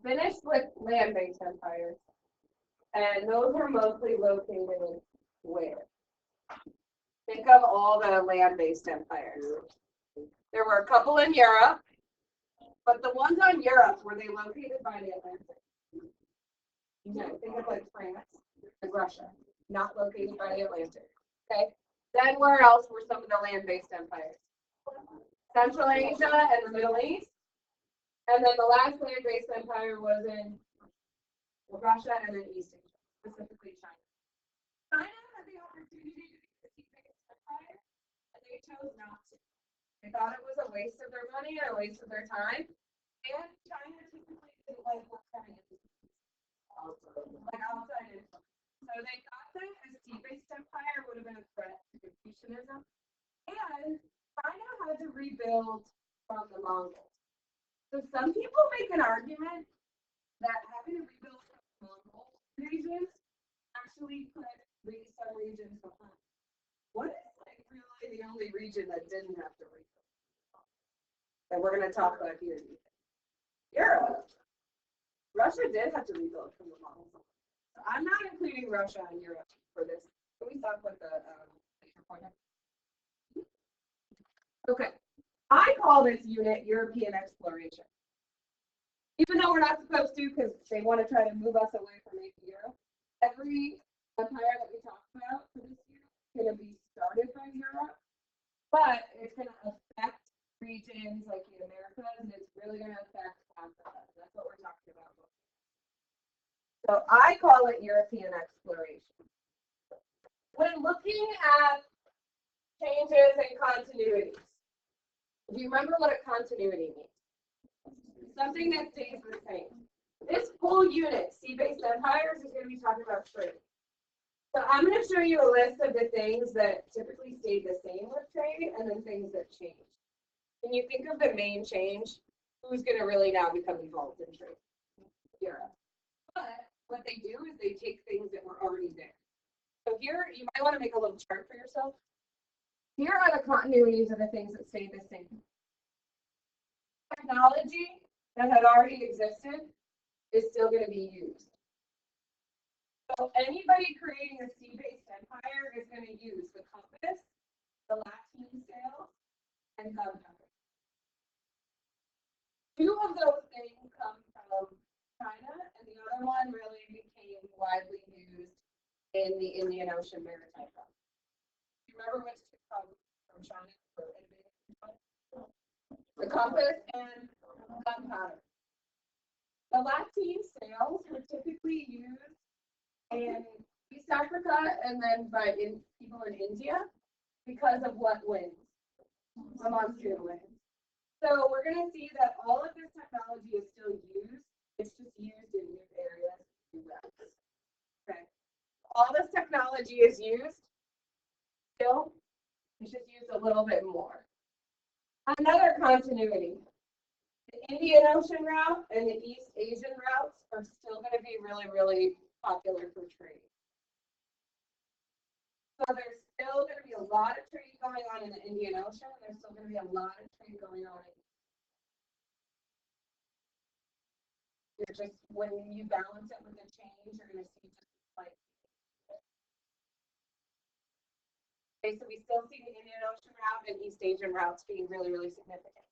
finished with land-based empires, and those were mostly located where? Think of all the land-based empires. There were a couple in Europe, but the ones on Europe, were they located by the Atlantic? No, think of like France and Russia, not located by the Atlantic. Okay. Then where else were some of the land-based empires? Central Asia and the Middle East. And then the last land-based empire was in Russia and in East Asia, specifically China. China had the opportunity to be the sea-based empire, and they chose not to. They thought it was a waste of their money or a waste of their time. And China typically didn't like what kind of like outside influence. So they thought that a sea-based empire would have been a threat to Confucianism. And China had to rebuild from the Mongols. So some people make an argument that having to rebuild from the Mongol regions actually put some regions behind. What is like really the only region that didn't have to rebuild? That we're going to talk about here. Europe. Russia did have to rebuild from the Mongols. So I'm not including Russia and Europe for this. Can we stop with the pointer? Okay. I call this unit European exploration. Even though we're not supposed to, because they want to try to move us away from ancient Europe, every empire that we talk about for this year is going to be started by Europe, but it's going to affect regions like the Americas, and it's really going to affect Africa. That's what we're talking about. So I call it European exploration. When looking at changes and continuities, do you remember what a continuity means? Something that stays the same. This whole unit, sea-based empires, is going to be talking about trade. So I'm going to show you a list of the things that typically stayed the same with trade and then things that changed. When you think of the main change, who's going to really now become involved in trade? Europe. But what they do is they take things that were already there. So here, you might want to make a little chart for yourself. Here are the continuities of the things that stay the same. Technology that had already existed is still going to be used. So anybody creating a sea-based empire is going to use the compass, the lateen scale, and gunpowder. Two of those things come from China, and the other one really became widely used in the Indian Ocean maritime route. Do you remember which two come from China? The compass and gunpowder. The lateen sails were typically used in East Africa and then by people in India because of what winds? The monsoon winds. So we're going to see that all of this technology is still used. It's just used in new areas. Okay. All this technology is used still. It's just used a little bit more. Another continuity. The Indian Ocean route and the East Asian routes are still going to be really, really popular for trade. So there's still going to be a lot of trade going on in the Indian Ocean. There's still going to be a lot of trade going on in you're just when you balance it with the change, you're going to see just like okay, so we still see the Indian Ocean route and East Asian routes being really, really significant.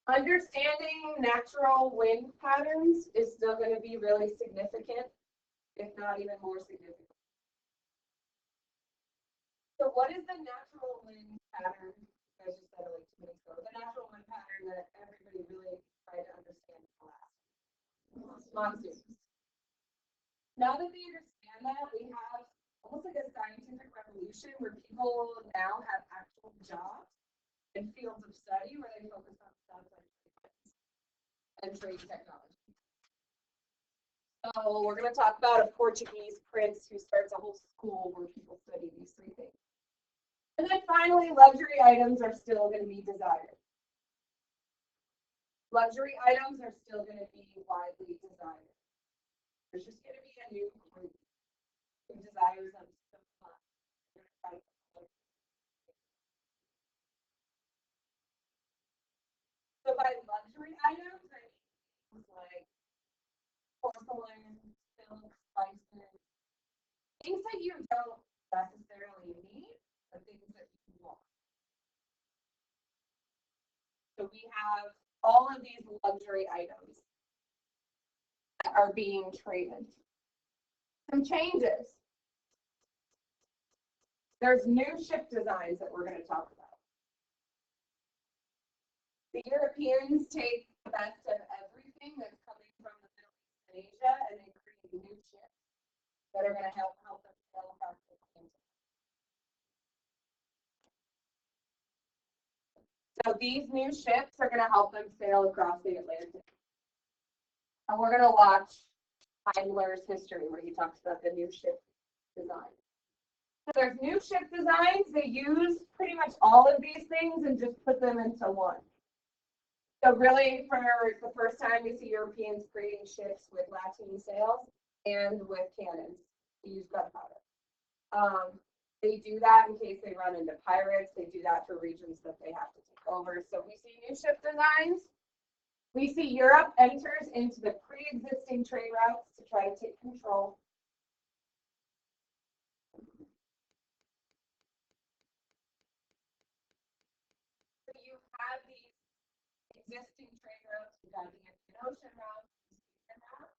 Understanding natural wind patterns is still going to be really significant, if not even more significant. So what is the natural wind pattern? I just said it like 2 minutes ago. The natural wind pattern that everybody really tried to understand class. Monsoons. Now that we understand that, we have almost like a scientific revolution where people now have actual jobs and fields of study where they focus on stuff like and trade technology. So we're going to talk about a Portuguese prince who starts a whole school where people study these 3 things. And then finally, luxury items are still going to be desired. Luxury items are still going to be widely desired. There's just going to be a new group who desires them so much. So by luxury items are things like porcelain, silk, spices, things that you don't necessarily need, but things that you want. So we have all of these luxury items that are being traded. Some changes. There's new ship designs that we're going to talk about. The Europeans take the best of everything that's coming from the Middle East and Asia, and they create new ships that are going to help them sail across the Atlantic. So these new ships are going to help them sail across the Atlantic. And we're going to watch Heidler's history, where he talks about the new ship design. So there's new ship designs. They use pretty much all of these things and just put them into one. So really, for the first time, we see Europeans creating ships with lateen sails and with cannons to use gunpowder. They do that in case they run into pirates. They do that for regions that they have to take over. So we see new ship designs. We see Europe enters into the pre-existing trade routes to try to take control. So you have these existing trade routes. You've got the Indian Ocean route, the Eastern route.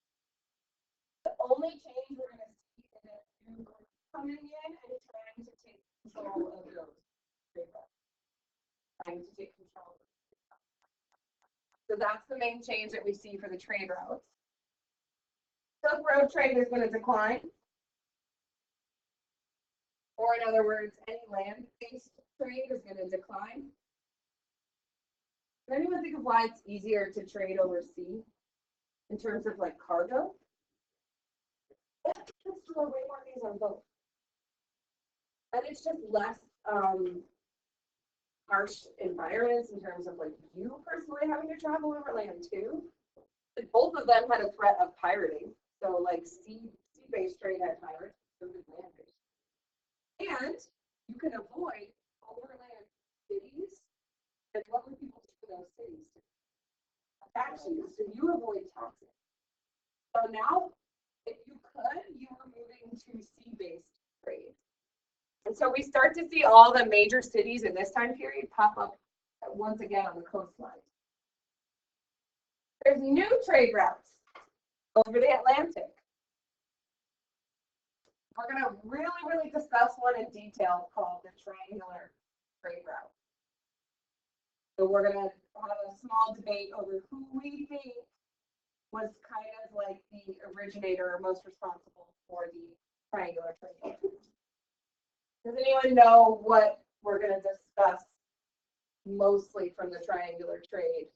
The only change we're going to see is a new group coming in and trying to take control of those trade routes. Trying to take control of those trade routes. So that's the main change that we see for the trade routes. Silk Road trade is going to decline. Or in other words, any land-based trade is going to decline. Does anyone think of why it's easier to trade overseas in terms of like cargo? Yeah, it's still way more things on boat. And it's just less harsh environments in terms of like you personally having to travel over land too. Like both of them had a threat of pirating. So like sea-based trade had pirates, so did land-based. And you can avoid overland cities. And what would people do for those cities? Taxes. So you avoid taxes. So now, if you could, you were moving to sea-based trade. And so we start to see all the major cities in this time period pop up once again on the coastline. There's new trade routes over the Atlantic. We're going to really discuss one in detail called the triangular trade route. So we're going to have a small debate over who we think was kind of like the originator or most responsible for the triangular trade route. Does anyone know what we're going to discuss mostly from the triangular trade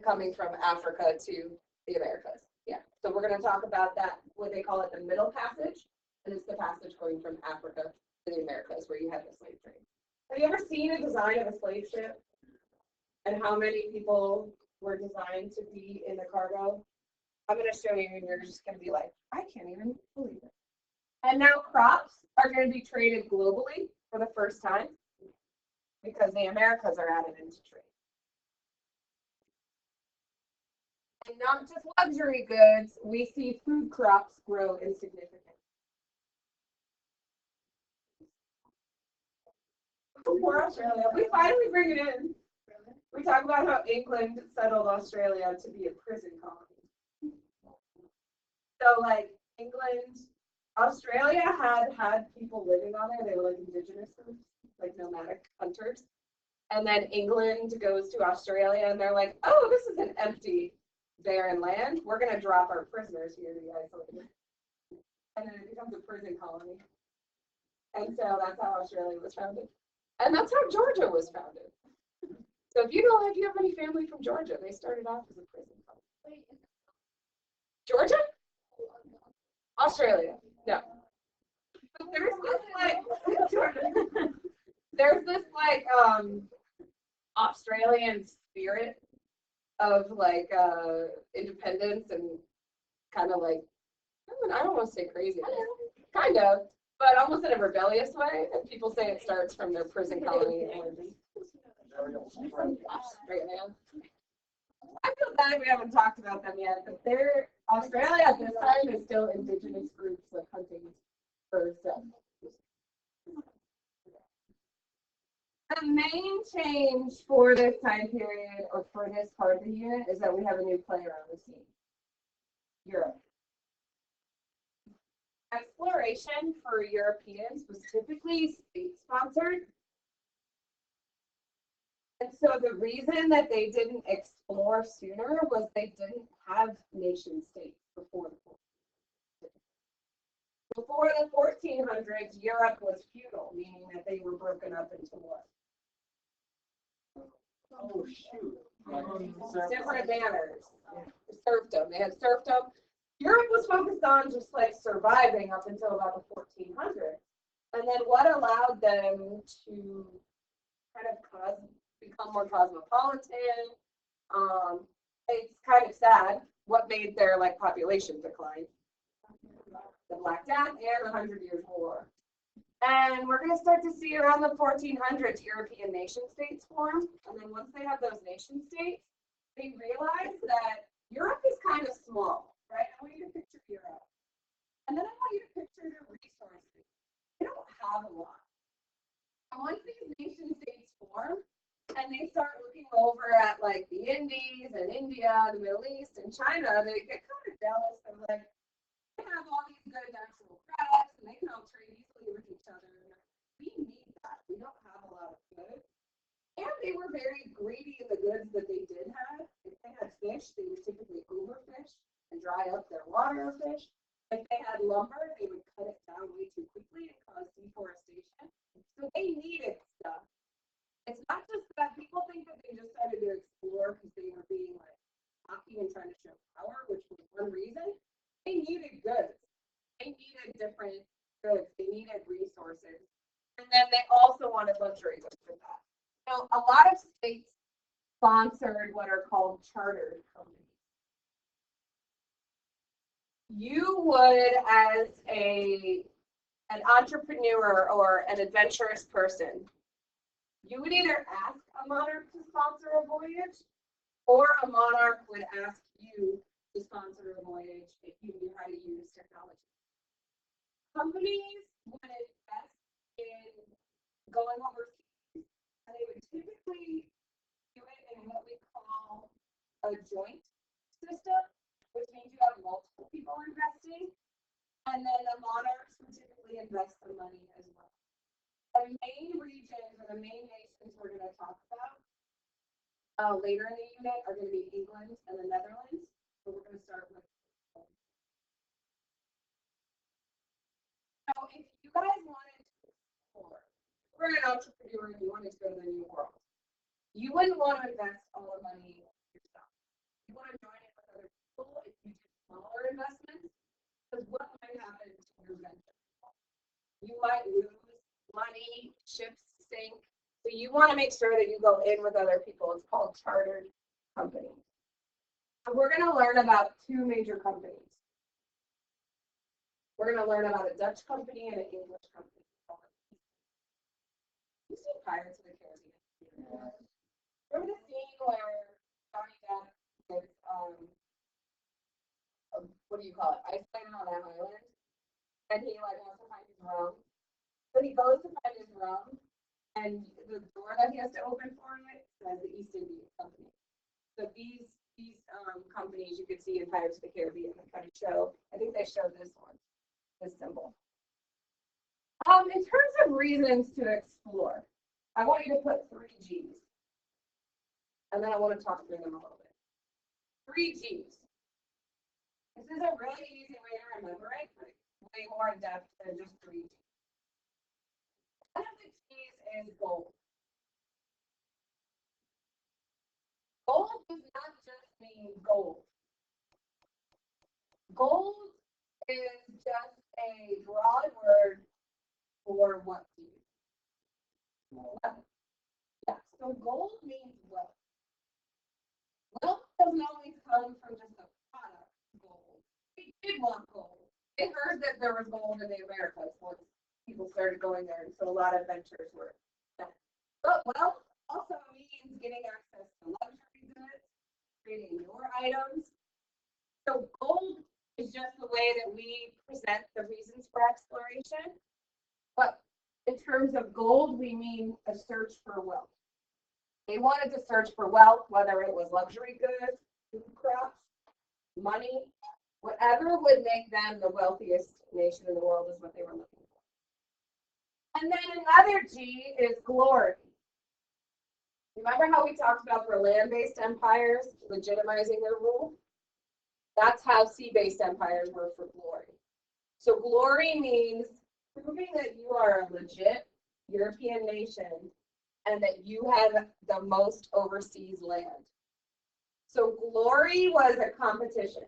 coming from Africa to the Americas? Yeah, so we're going to talk about that, what they call it the Middle Passage, and it's the passage going from Africa to the Americas where you have the slave trade. Have you ever seen a design of a slave ship and how many people were designed to be in the cargo? I'm going to show you and you're just going to be like, I can't even believe it. And now crops are going to be traded globally for the first time because the Americas are added into trade. And not just luxury goods, we see food crops grow in significance. For Australia, we finally bring it in. We talk about how England settled Australia to be a prison colony. So like England, Australia had people living on there. They were like indigenous groups, like nomadic hunters. And then England goes to Australia and they're like, oh, this is an empty, barren land. We're going to drop our prisoners here to be isolated. And then it becomes a prison colony. And so that's how Australia was founded. And that's how Georgia was founded. So if you have any family from Georgia, they started off as a prison colony. Georgia? Australia. No. But there's this Australian spirit of like independence and kind of like, I don't want to say crazy, kind of, but almost in a rebellious way. And people say it starts from their prison colony. Australia. I feel bad we haven't talked about them yet, but Australia at this time is still indigenous groups like hunting for stuff. The main change for this time period or for this part of the unit is that we have a new player on the scene. Europe. Exploration for Europeans was typically state-sponsored. And so the reason that they didn't explore sooner was they didn't have nation states before the 1400s, Europe was feudal, meaning that they were broken up into what? Oh, shoot. Different manners. Serfdom. They had serfdom. Europe was focused on just like surviving up until about the 1400s. And then what allowed them to kind of become more cosmopolitan? It's kind of sad what made their like population decline. The Black Death and the 100 Years' War. And we're going to start to see around the 1400s European nation states form. And then once they have those nation states, they realize that Europe is kind of small, right? I want you to picture Europe. And then I want you to picture their resources. They don't have a lot. And once these nation states form, and they start looking over at like the Indies and India, the Middle East, and China, they get kind of jealous of like, they have all these good natural products and they can all trade easily with each other. We need that. We don't have a lot of food. And they were very greedy of the goods that they did have. If they had fish, they would typically overfish and dry up their water of fish. If they had lumber, they would cut it down way too quickly and cause deforestation. So they needed stuff. It's not just that people think that they just started to explore because they were being like cocky and trying to show power, which was one reason. They needed goods. They needed different goods. They needed resources. And then they also wanted luxury goods for that. So a lot of states sponsored what are called chartered companies. You would, as an entrepreneur or an adventurous person, you would either ask a monarch to sponsor a voyage, or a monarch would ask you to sponsor a voyage if you knew how to use technology. Companies would invest in going overseas, and they would typically do it in what we call a joint system, which means you have multiple people investing, and then the monarchs would typically invest the money as well. The main regions or the main nations we're going to talk about later in the unit are going to be England and the Netherlands. So we're going to start with. So if you guys wanted to explore, we're an entrepreneur and you wanted to go to the New World, you wouldn't want to invest all the money yourself. You want to join it with other people if you do smaller investments, because what might happen to your venture? You might lose money, ships sink. So you want to make sure that you go in with other people. It's called chartered companies. So we're going to learn about two major companies. We're going to learn about a Dutch company and an English company. You see Pirates of the Caribbean. Yeah. Remember the scene where Johnny Depp is, what do you call it? Isolated on that island, and he like wants to find his rum. But he goes to find his rum, and the door that he has to open for it says the East India Company. So these companies you can see in Pirates of the Caribbean that kind of show. I think they show this one, this symbol. In terms of reasons to explore, I want you to put 3 G's. And then I want to talk through them a little bit. 3 G's. This is a really easy way to remember it, but way more in depth than just 3 G's. One of the G's is gold. Gold does not just mean gold. Gold is just a broad word for what to use. Wealth. Yeah, so gold means wealth. Wealth doesn't always come from just a product, gold. They did want gold. They heard that there was gold in the Americas once people started going there, and so a lot of ventures were done. But wealth also means getting access to luxury goods, creating items. So gold is just the way that we present the reasons for exploration. But in terms of gold, we mean a search for wealth. They wanted to search for wealth, whether it was luxury goods, food crops, money, whatever would make them the wealthiest nation in the world is what they were looking for. And then another G is glory. Remember how we talked about for land-based empires legitimizing their rule? That's how sea-based empires were for glory. So glory means proving that you are a legit European nation and that you have the most overseas land. So glory was a competition.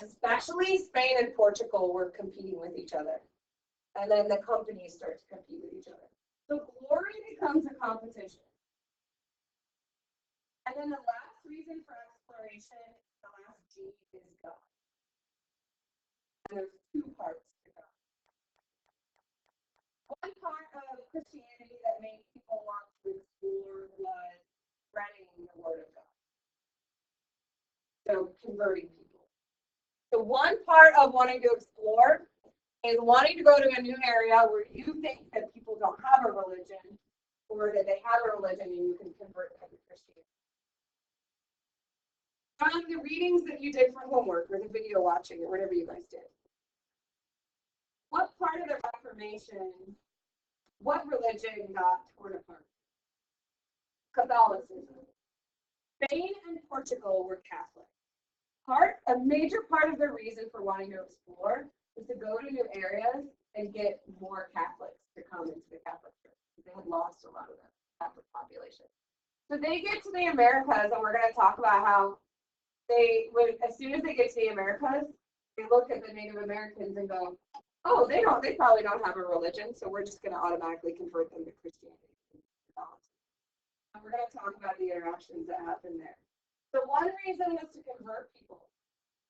Especially Spain and Portugal were competing with each other. And then the companies start to compete with each other. So glory becomes a competition. And then the last reason for exploration, the last G is God. And there's two parts to God. One part of Christianity that made people want to explore was spreading the word of God. So converting people. So one part of wanting to explore is wanting to go to a new area where you think that people don't have a religion, or that they have a religion and you can convert them to Christianity. From the readings that you did for homework or the video watching or whatever you guys did, what part of the Reformation, what religion got torn apart? Catholicism. Spain and Portugal were Catholic. A major part of the reason for wanting to explore is to go to new areas and get more Catholics to come into the Catholic Church. They had lost a lot of the Catholic population. So they get to the Americas, and we're going to talk about how as soon as they get to the Americas, they look at the Native Americans and go, oh, they probably don't have a religion, so we're just going to automatically convert them to Christianity. And we're going to talk about the interactions that happen there. So one reason was to convert people.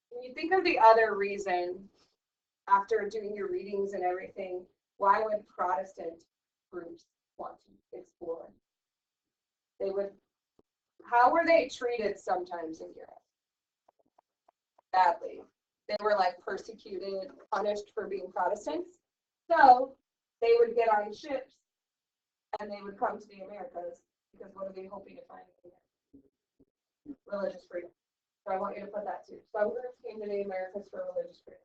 When you think of the other reason, after doing your readings and everything, why would Protestant groups want to explore? How were they treated sometimes in Europe? Badly. They were like persecuted, punished for being Protestants. So they would get on ships and they would come to the Americas because what are they hoping to find here? Religious freedom. So I want you to put that too. Some groups came to the Americas for religious freedom.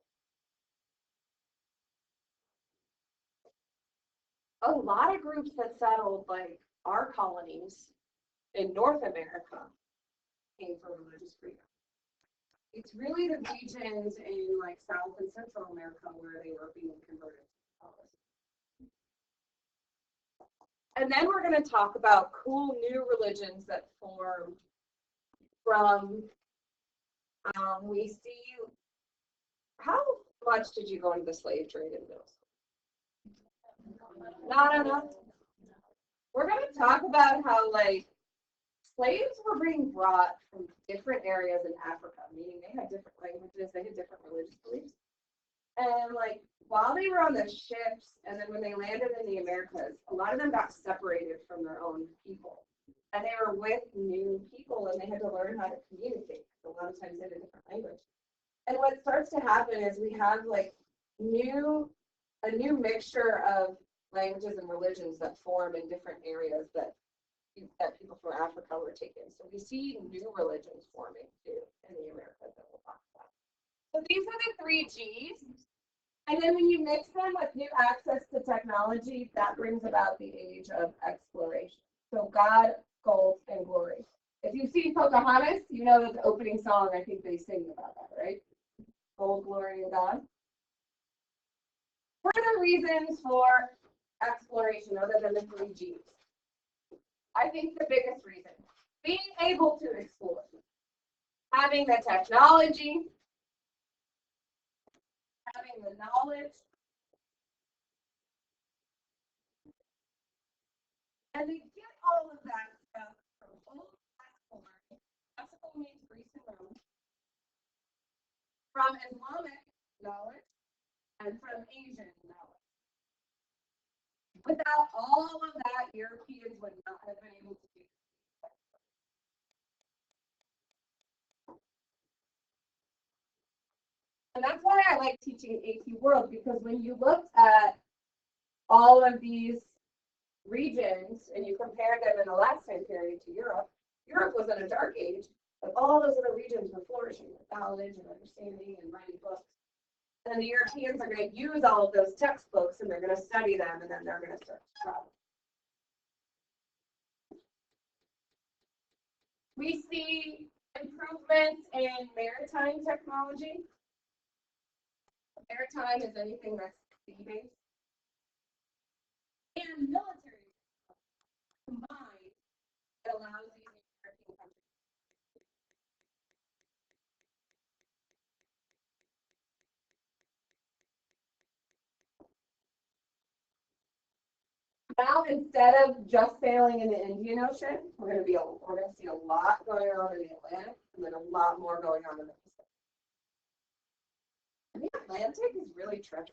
A lot of groups that settled like our colonies in North America came for religious freedom. It's really the regions in like South and Central America where they were being converted to Catholicism. And then we're going to talk about cool new religions that formed from, we see, how much did you go into the slave trade in middle school? Not enough. We're going to talk about how like slaves were being brought from different areas in Africa, meaning they had different languages, they had different religious beliefs. And like while they were on the ships and then when they landed in the Americas, a lot of them got separated from their own people. And they were with new people and they had to learn how to communicate. A lot of times they had a different language. And what starts to happen is we have like a new mixture of languages and religions that form in different areas that people from Africa were taken. So we see new religions forming too in the Americas that we'll talk about. So these are the 3 G's. And then when you mix them with new access to technology, that brings about the age of exploration. So God, gold, and glory. If you've seen Pocahontas, you know that the opening song, I think they sing about that, right? Gold, glory, and God. What are the reasons for exploration other than the 3 G's? I think the biggest reason, being able to explore, having the technology, having the knowledge, and they get all of that stuff from old classical means Greece and Rome, from Islamic knowledge, and from Asian knowledge. Without all of that, Europeans would not have been able to do like teaching AP World because when you looked at all of these regions and you compared them in the last time period to Europe, Europe was in a dark age, but all those other regions were flourishing with knowledge and understanding and writing books. And the Europeans are going to use all of those textbooks and they're going to study them and then they're going to start to travel. We see improvements in maritime technology. Maritime is anything that's sea-based. And military combined, it allows these European countries. Now, instead of just sailing in the Indian Ocean, we're going to see a lot going on in the Atlantic, and then a lot more going on in the Pacific. And the Atlantic is really tricky.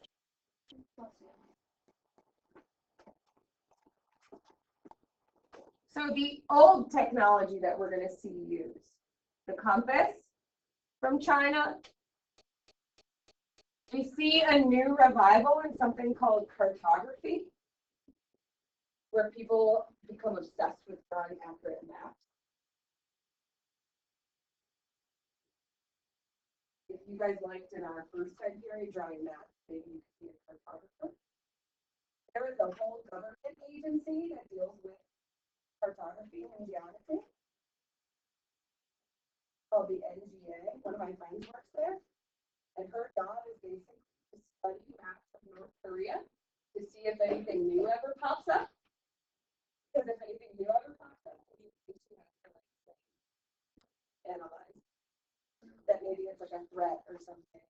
So the old technology that we're going to see used, the compass from China. We see a new revival in something called cartography, where people become obsessed with drawing accurate maps. If you guys liked in our first time period drawing maps, maybe you could be a cartographer. There is a whole government agency that deals with cartography and geography called the NGA. One of my friends works there, and her job is basically to study maps of North Korea to see if anything new ever pops up. Because if anything new ever pops up, you have to analyze that maybe it's like a threat or something.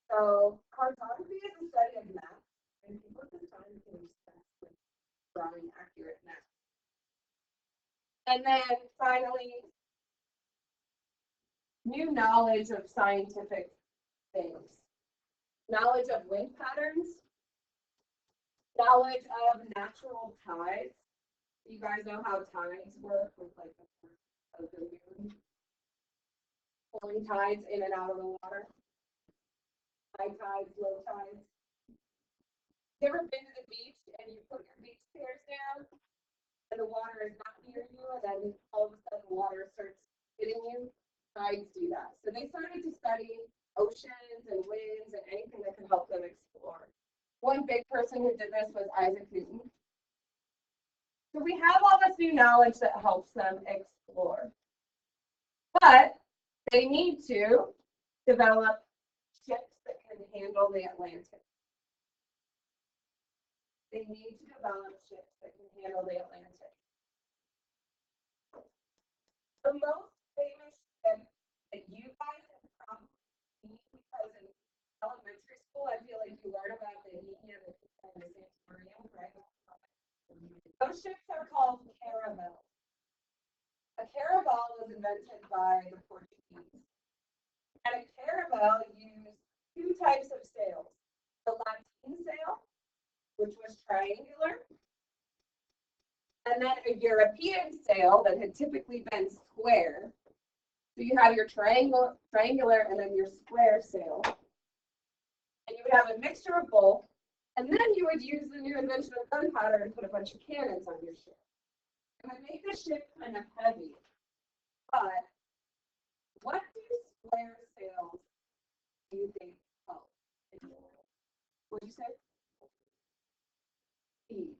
So cartography is the study of maps, and people at this time became obsessed with drawing accurate maps. And then finally, new knowledge of scientific things. Knowledge of wind patterns, knowledge of natural tides. You guys know how tides work with like the moon, pulling tides in and out of the water. High tides, low tides. You ever been to the beach and you put your beach chairs down and the water is not near you and then all of a sudden the water starts hitting you? Tides do that. So they started to study oceans and winds and anything that could help them explore. One big person who did this was Isaac Newton. So we have all this new knowledge that helps them explore. But they need to develop ships that can handle the Atlantic. They need to develop ships that can handle the Atlantic. The most famous ship that you guys have probably seen, because in elementary school, I feel like you learn about the Nina and the Santorium, right? Those ships are called caravels. A caravel was invented by the Portuguese. And a caravel used two types of sails. The Latin sail, which was triangular, and then a European sail that had typically been square. So you have your triangular and then your square sail. And you would have a mixture of both, and then you would use the new invention of gunpowder and put a bunch of cannons on your ship. It would make the ship kind of heavy. But what do square sails do you think help in the world? What did you say? Speed.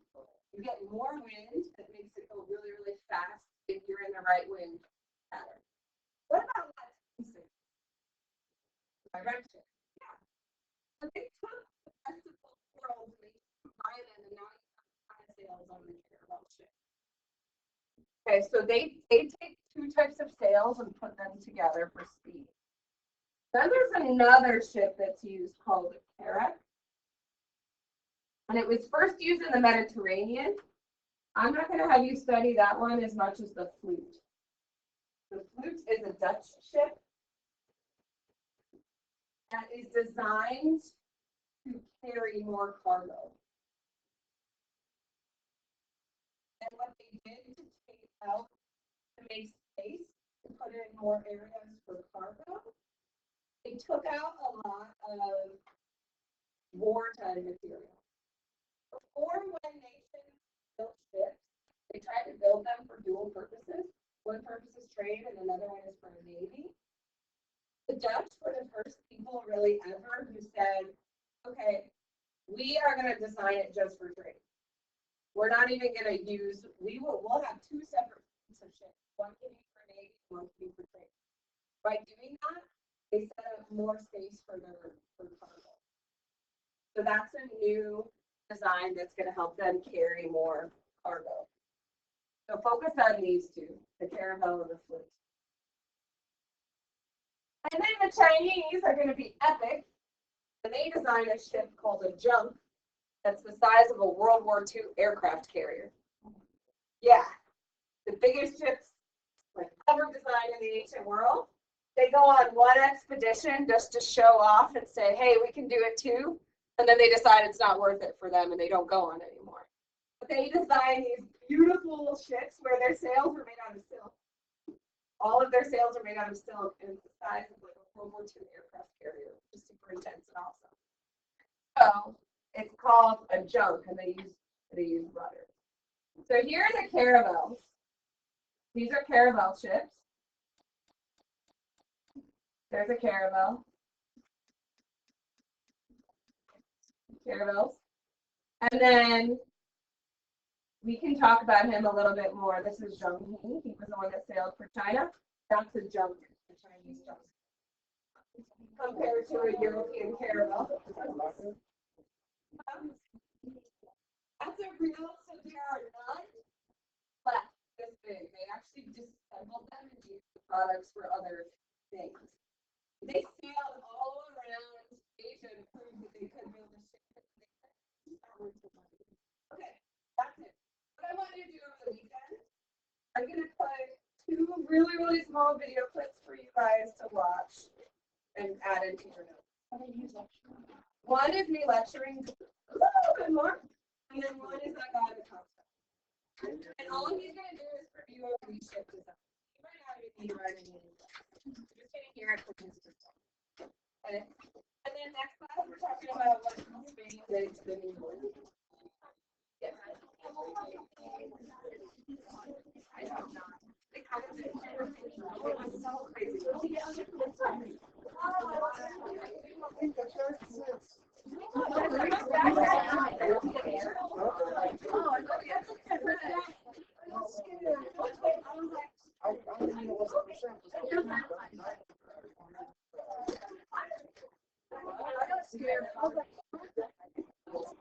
You get more wind that makes it go really, really fast if you're in the right wind pattern. What about Latin sails? Direction. Yeah. So they took the best of both worlds and they combined them, and now you have kind of sails on the caravel ship. Okay, so they take two types of sails and put them together for speed. Then there's another ship that's used called a carrack. And it was first used in the Mediterranean. I'm not going to have you study that one as much as the flute. The flute is a Dutch ship that is designed to carry more cargo. And what they did to take out, to make space, to put in more areas for cargo, They took out a lot of wartime material. Before, when nations built ships, they tried to build them for dual purposes. One purpose is trade and another one is for the Navy. The Dutch were the first people really ever who said, okay, we are going to design it just for trade. We're not even going to use, we'll have two separate fleets of ships. One can be for Navy, one can be for trade. By doing that, they set up more space for cargo. So that's a new design that's going to help them carry more cargo. So focus on these two, the Caravelle and the Flute. And then the Chinese are going to be epic, and they designed a ship called a junk that's the size of a World War II aircraft carrier. Yeah, the biggest ships like ever designed in the ancient world. They go on one expedition just to show off and say, hey, we can do it too. And then they decide it's not worth it for them and they don't go on anymore. But they design these beautiful ships where their sails are made out of silk. All of their sails are made out of silk and it's the size of like a World War II aircraft carrier, which is super intense and awesome. So it's called a junk and they use rudders. So here are the caravels. These are caravel ships. There's a caravel. Caravels. And then we can talk about him a little bit more. This is Zheng He. He was the one that sailed for China. That's a junk, a Chinese junk. Compared to a European caravel. That's a real, so there are none left this big. They actually disassembled them and used the products for other things. They sailed all around Asia to prove that they could build a ship. Okay, that's it. What I want you to do over the weekend, I'm going to put two really, really small video clips for you guys to watch and add into your notes. One is me lecturing a little bit more, and then one is that guy in the concept. And all he's going to do is review over these ship designs. You might not even be writing anything. You're just going to hear it from his perspective. And then next class, we're talking about what Spain did to the new one. Yes. I have not. They kind of did. It's so crazy.